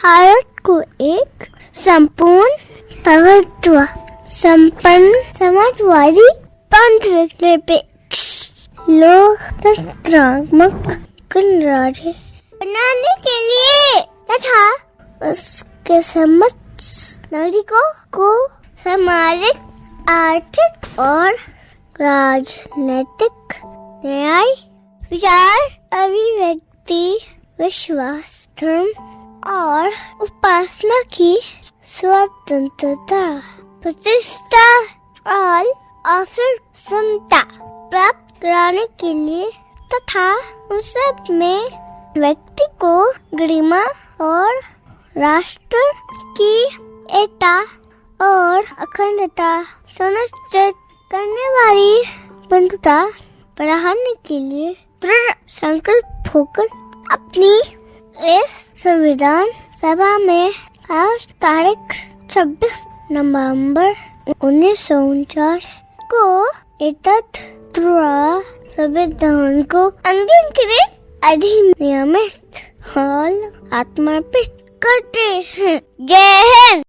भारत को एक संपूर्ण प्रभुत्व संपन्न समाजवादी धर्मनिरपेक्ष लोकतंत्रात्मक गणराज्य बनाने के लिए तथा उसके समस्त नागरिकों को सामाजिक, आर्थिक और राजनीतिक न्याय, विचार, अभिव्यक्ति, विश्वास, धर्म और उपासना की स्वतंत्रता, प्रतिष्ठा और अवसर समता प्राप्त कराने के लिए तथा उन सब में व्यक्ति को गरिमा और राष्ट्र की एकता और अखंडता सुनिश्चित करने वाली बंधुता बढ़ाने के लिए दृढ़ संकल्प होकर अपनी इस संविधान सभा में आज तारीख 26 नवंबर 1949 को एतत् द्वारा संविधान को अंगीकृत अधिनियमित और आत्मर्पित करते हैं। जय हिंद।